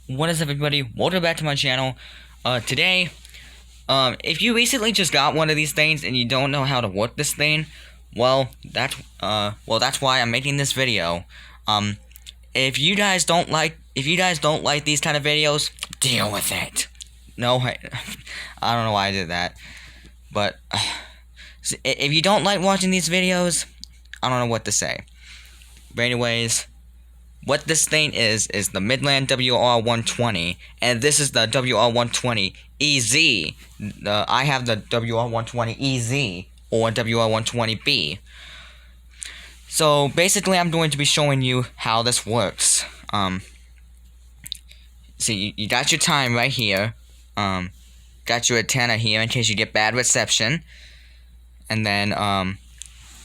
What is up, everybody? Welcome back to my channel. Today, if you recently just got one of these things and you don't know how to work this thing, that's why I'm making this video. If you guys don't like these kind of videos, deal with it. No, I don't know why I did that, but if you don't like watching these videos, I don't know what to say. But anyways, what this thing is the Midland WR120, and this is the WR120 EZ. I have the WR120 EZ or WR120B. So basically, I'm going to be showing you how this works. See, you got your time right here. Got your antenna here in case you get bad reception, and then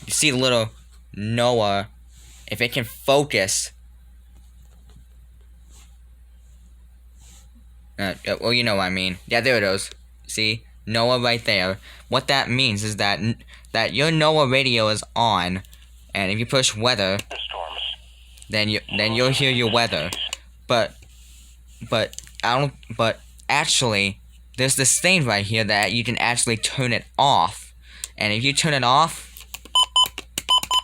you see the little NOAA. If it can focus. Well, you know what I mean. Yeah, there it is. See? NOAA right there. What that means is that your NOAA radio is on, and if you push weather, then you'll hear your weather. But actually, there's this thing right here that you can actually turn it off. And if you turn it off,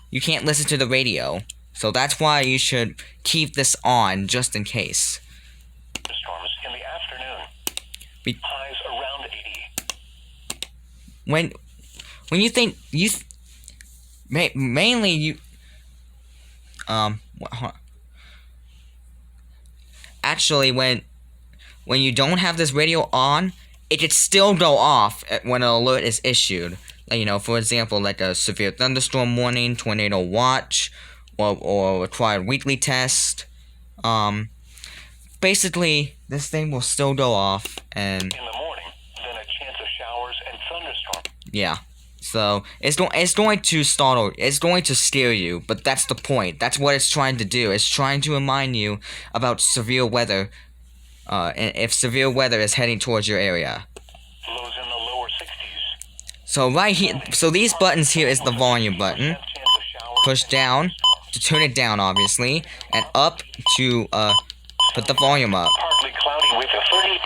you can't listen to the radio. So that's why you should keep this on just in case. Highs around 80. When you think mainly you actually when you don't have this radio on, it could still go off when an alert is issued. Like, you know, for example, like a severe thunderstorm warning, tornado watch, or required weekly test. Basically, this thing will still go off, and in the morning, then a chance of showers and thunderstorms. Yeah, so it's going to startle, it's going to scare you, but that's the point. That's what it's trying to do. It's trying to remind you about severe weather, and if severe weather is heading towards your area. Lows in the lower 60s. So right here, so these buttons here is the volume button. Push down to turn it down, obviously, and up to put the volume up. Partly cloudy with a 30%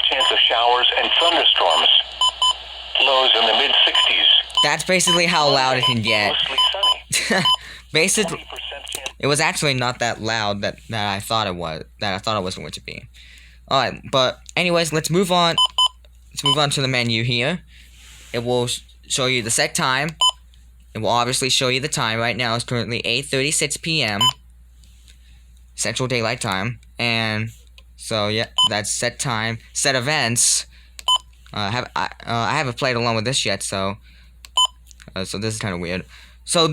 chance of showers and thunderstorms. Lows in the mid-60s. That's basically how loud it can get. Mostly sunny. Basically, it was actually not that loud that I thought it was. That I thought it was going to be. All right, but anyways, let's move on. Let's move on to the menu here. It will show you the set time. It will obviously show you the time. Right now it's currently 8:36 p.m. Central Daylight Time, and so yeah, that's set time, set events. I haven't played along with this yet, so this is kind of weird. So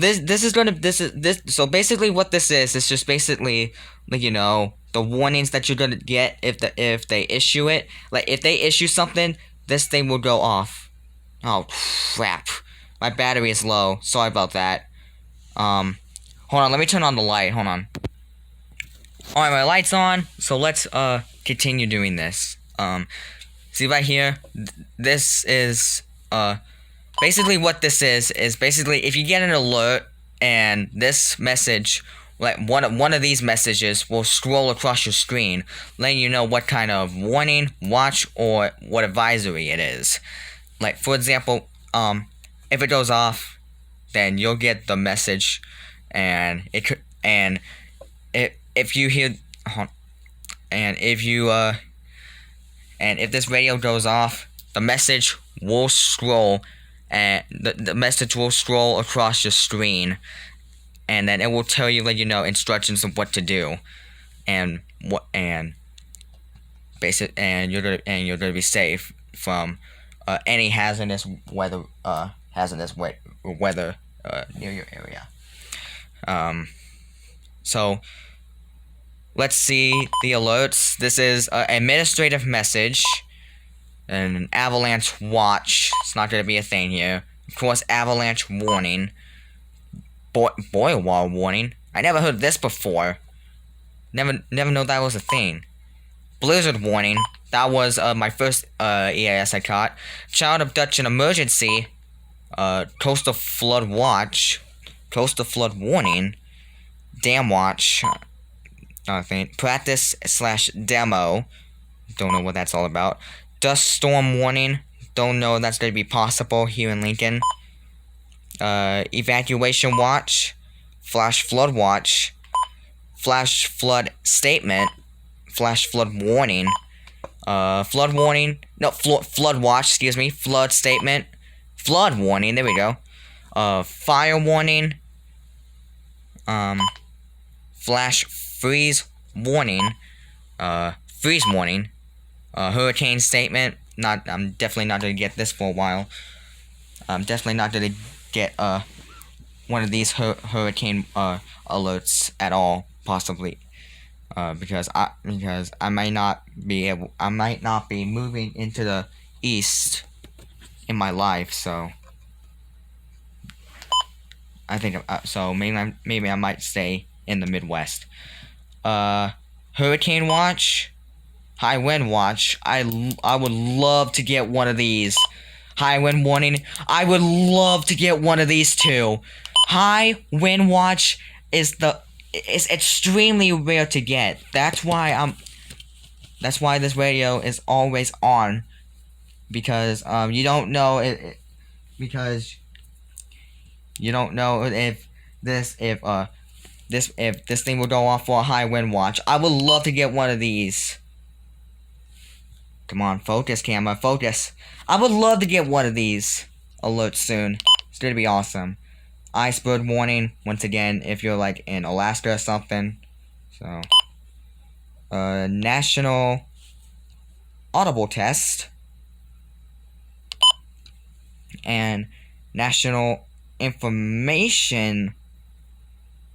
so basically what this is just basically, like, you know, the warnings that you're gonna get if they issue it. Like, if they issue something, this thing will go off. Oh crap, my battery is low. Sorry about that. Hold on, let me turn on the light. Hold on. Alright, my light's on, so let's continue doing this. See right here, this is basically what this is basically if you get an alert and this message, like one of these messages will scroll across your screen, letting you know what kind of warning, watch, or what advisory it is. Like, for example, if it goes off, then you'll get the message, and it could, and if you hear, and if this radio goes off, the message will scroll, and the message will scroll across your screen, and then it will tell you, like, you know, instructions of what to do, and you're gonna be safe from any hazardous weather near your area. So let's see the alerts. This is an administrative message, and an avalanche watch. It's not going to be a thing here. Of course, avalanche warning. Boil wall warning. I never heard this before. Never know that was a thing. Blizzard warning. That was my first EAS I caught. Child abduction emergency. Coastal flood watch. Coastal flood warning. Dam watch. Nothing. Practice slash demo. Don't know what that's all about. Dust storm warning. Don't know if that's going to be possible here in Lincoln. Evacuation watch. Flash flood watch. Flash flood statement. Flash flood warning. Flood warning. No, flood watch, excuse me. Flood statement. Flood warning, there we go. Fire warning. Flash freeze warning. Freeze warning. Hurricane statement. I'm definitely not gonna get this for a while. I'm definitely not gonna get, one of these hurricane, alerts at all, possibly. Because I might not be moving into the east in my life, so I think so maybe I might stay in the Midwest. Hurricane watch, high wind watch. I would love to get one of these. High wind warning. I would love to get one of these too. High wind watch is extremely rare to get. That's why this radio is always on, because you don't know because you don't know if this thing will go off for a high wind watch. I would love to get one of these. Come on, focus, camera, focus. I would love to get one of these alerts soon. It's gonna be awesome. Iceberg warning, once again, if you're like in Alaska or something. So, National Audible Test and National Information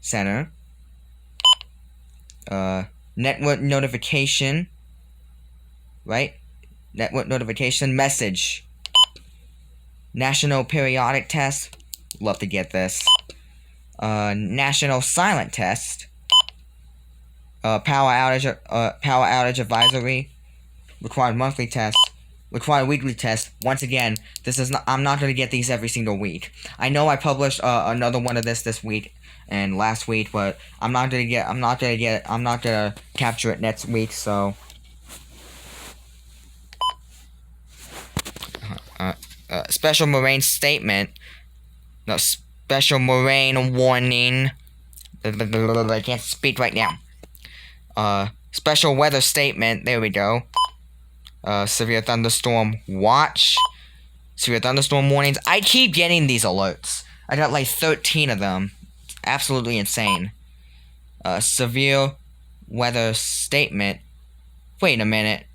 Center. Network notification, right? Network notification message. National Periodic Test. Love to get this. National Silent Test. Power outage advisory. Required monthly test. Required weekly test. Once again, I'm not gonna get these every single week. I know I published another one of this week and last week, but I'm not gonna capture it next week. So. Special moraine statement. No, special moraine warning. I can't speak right now. Special weather statement. There we go. Severe thunderstorm watch. Severe thunderstorm warnings. I keep getting these alerts. I got like 13 of them. It's absolutely insane. Severe weather statement. Wait a minute.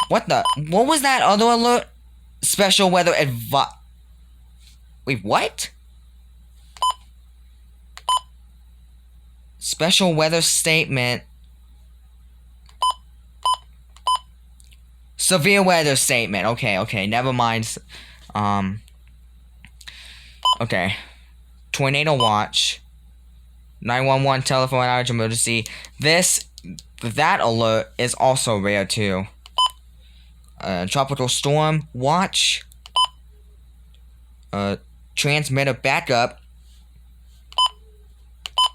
What was that other alert? Special weather Wait, what? Special weather statement. Severe weather statement. Okay, never mind. Okay. Tornado watch. 911 telephone outage emergency. That alert is also rare too. Tropical storm watch. Transmitter backup.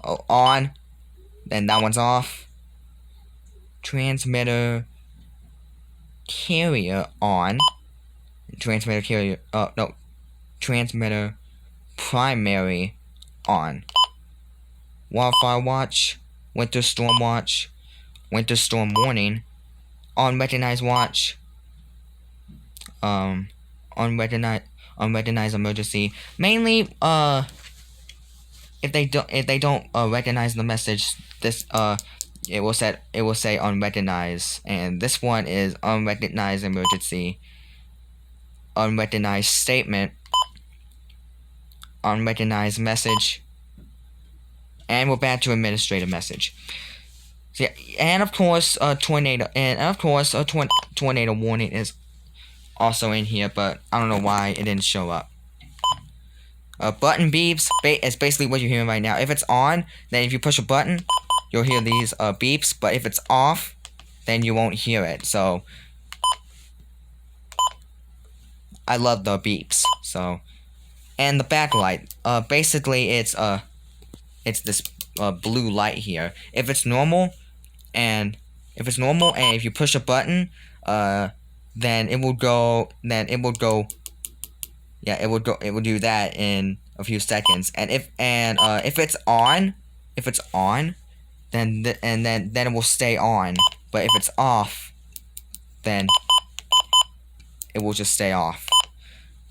Oh, on. Then that one's off. Transmitter carrier on. Transmitter carrier. No. Transmitter primary on. Wildfire watch. Winter storm watch. Winter storm warning. Unrecognized watch. Unrecognized emergency. Mainly, if they don't recognize the message, it will say unrecognized, and this one is unrecognized emergency, unrecognized statement, unrecognized message, and we're back to administrative message. So, yeah, and of course, tornado warning is also in here, but I don't know why it didn't show up. Button beeps is basically what you're hearing right now. If it's on, then if you push a button, you'll hear these beeps, but if it's off, then you won't hear it. So I love the beeps. So, and the backlight. Basically it's this blue light here. If it's normal, and if you push a button, then it will go. Yeah, it will do that in a few seconds. And if it's on, then it will stay on. But if it's off, then it will just stay off.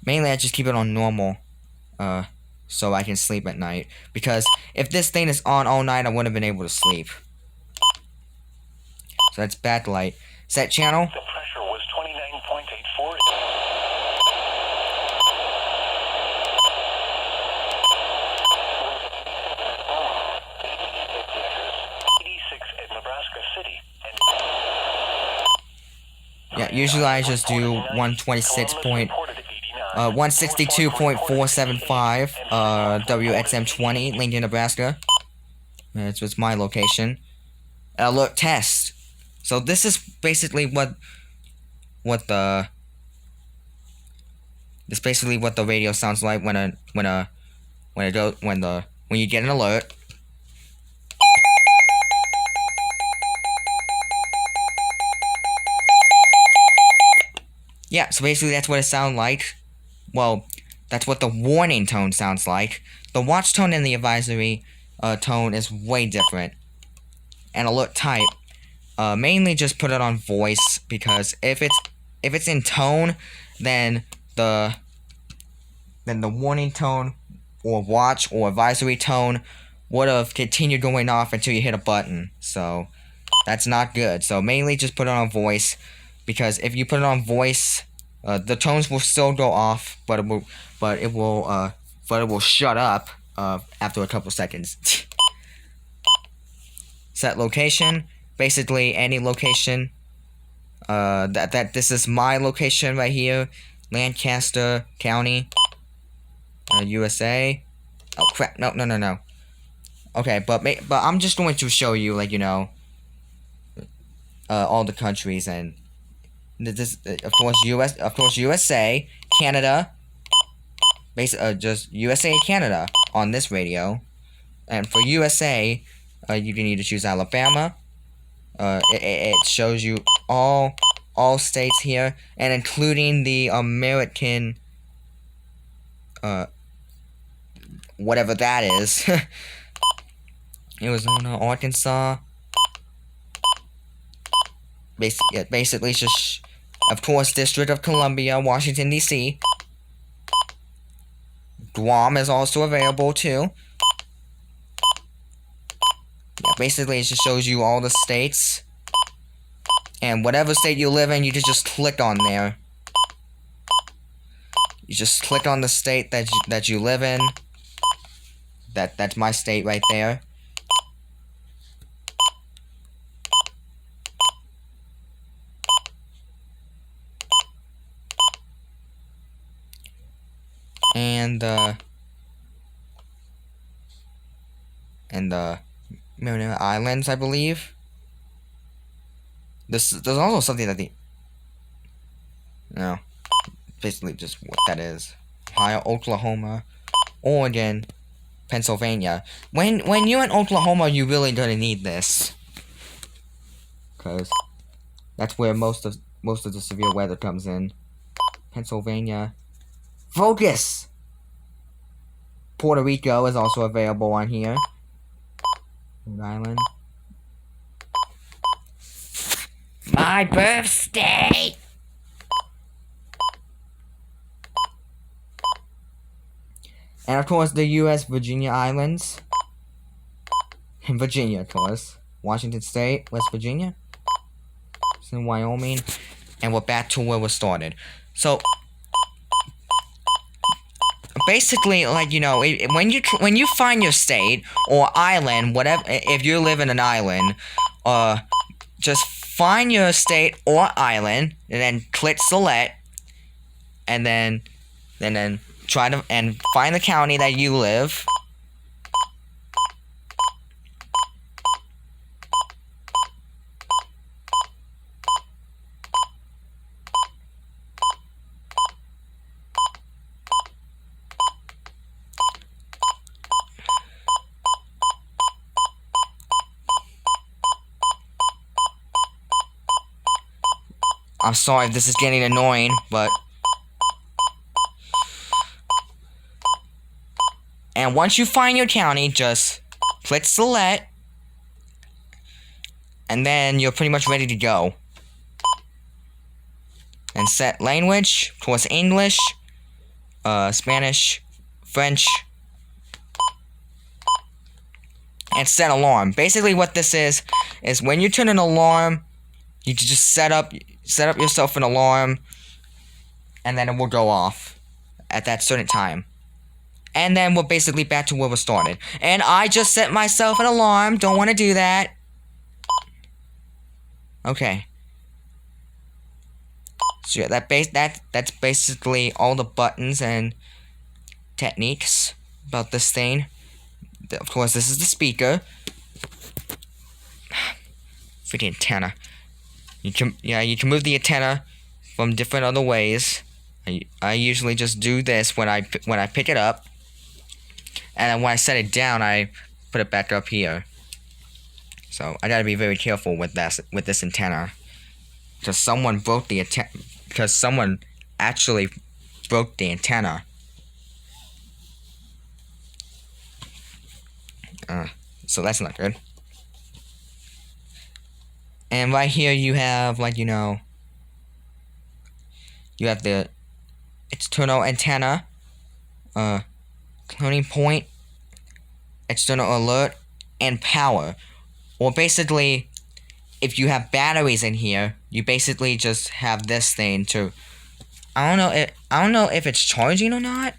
Mainly, I just keep it on normal, so I can sleep at night. Because if this thing is on all night, I wouldn't have been able to sleep. So that's backlight. Set channel. The pressure was 29.84. 86 at Nebraska City. Yeah, usually I just do 162.475 WXM20 Lincoln, Nebraska. That's what's my location. Alert test. So this is basically what the radio sounds like when you get an alert. Yeah, so basically that's what it sounds like. Well, that's what the warning tone sounds like. The watch tone and the advisory tone is way different. And alert type, mainly just put it on voice, because if it's in tone, then the warning tone or watch or advisory tone would have continued going off until you hit a button. So that's not good. So mainly just put it on voice, because if you put it on voice, the tones will still go off, but it will shut up after a couple seconds. Set location, basically any location. This is my location right here, Lancaster County, USA. Oh crap! No. Okay, but I'm just going to show you, like, all the countries, and this of course USA, Canada, just USA, Canada on this radio, and for USA, you can either choose Alabama. It shows you all states here, and including the American, whatever that is. Arizona, Arkansas. Basically, just, of course, District of Columbia, Washington, D.C. Guam is also available, too. Yeah, basically, it just shows you all the states. And whatever state you live in, you can just click on there. You just click on the state that you live in. That's my state right there. And the Mariana Islands, I believe. There's also something that basically just what that is. Ohio, Oklahoma, Oregon, Pennsylvania. When you're in Oklahoma, you really don't need this, because that's where most of the severe weather comes in. Pennsylvania. Focus! Puerto Rico is also available on here. Rhode Island. My birthday! And of course, the U.S. Virginia Islands. And Virginia, of course. Washington State, West Virginia. It's in Wyoming. And we're back to where we started. So, basically, like, when you find your state or island, whatever, if you live in an island, just find your state or island, and then click select, and then try to find the county that you live. I'm sorry if this is getting annoying, but... And once you find your county, just click select. And then you're pretty much ready to go. And set language, of course English, Spanish, French, and set alarm. Basically what this is when you turn an alarm, you can just set up yourself an alarm, and then it will go off at that certain time. And then we're basically back to where we started. And I just set myself an alarm, don't want to do that. Okay. So yeah, that's basically all the buttons and techniques about this thing. Of course, this is the speaker. Freaking antenna. You can move the antenna from different other ways. I usually just do this when I pick it up, and then when I set it down, I put it back up here. So I gotta be very careful with this antenna, because someone broke the antenna. Because someone actually broke the antenna. So that's not good. And right here you have, like, you know, you have the external antenna, cloning point, external alert, and power. Or basically, if you have batteries in here, you basically just have this thing to... I don't know if it's charging or not.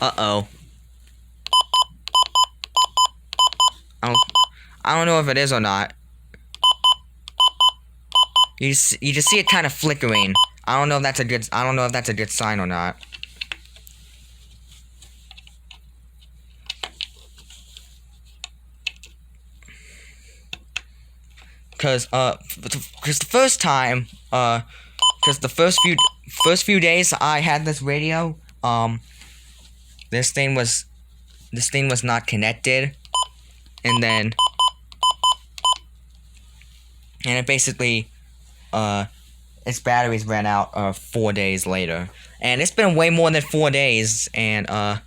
Uh-oh. I don't know if it is or not. You just see it kind of flickering. I don't know if that's a good sign or not. Cause the first time, cause the first few days I had this radio, this thing was not connected, and then it basically, its batteries ran out 4 days later, and it's been way more than 4 days, and I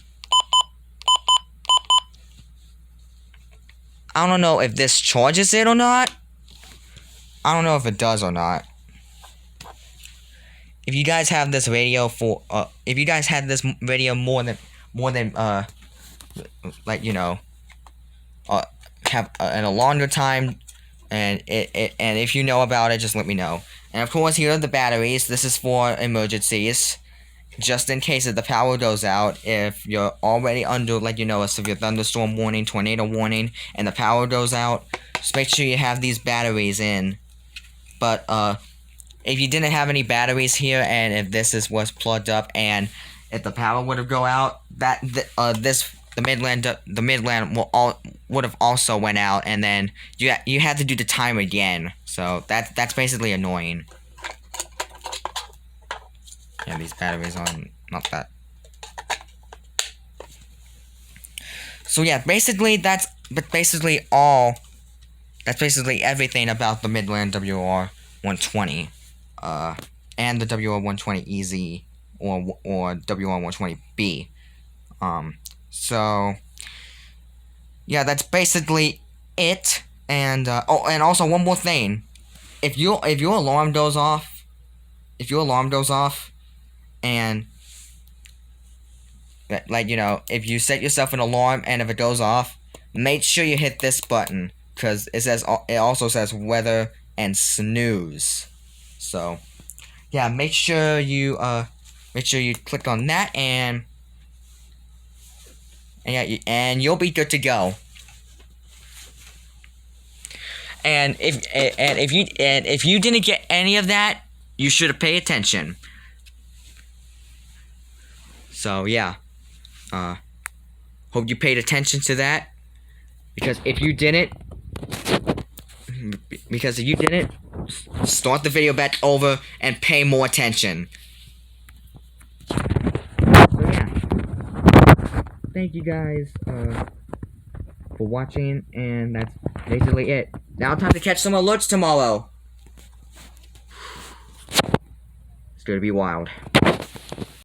don't know if this charges it or not. I don't know if it does or not. If you guys have this radio if you guys had this radio more than like, you know, have in a longer time, and if you know about it, just let me know. And of course, here are the batteries. This is for emergencies, just in case if the power goes out. If you're already under, like, you know, a severe thunderstorm warning, tornado warning, and the power goes out, just make sure you have these batteries in. But if you didn't have any batteries here, and if this was plugged up, and if the power would have go out, the Midland would have also went out, and then you had to do the time again. So that's basically annoying. Yeah, these batteries are not that. So yeah, basically that's everything about the Midland WR120, and the WR120 EZ or WR120B. So yeah, that's basically it. And and also one more thing, if your alarm goes off, and like, you know, if you set yourself an alarm and if it goes off, make sure you hit this button, because it also says weather and snooze. So yeah, make sure you click on that, and you'll be good to go. And if you didn't get any of that, you should have paid attention. So yeah, hope you paid attention to that, because if you didn't, start the video back over and pay more attention. So yeah, thank you guys for watching, and that's basically it. Now time to catch some alerts tomorrow. gonna be wild.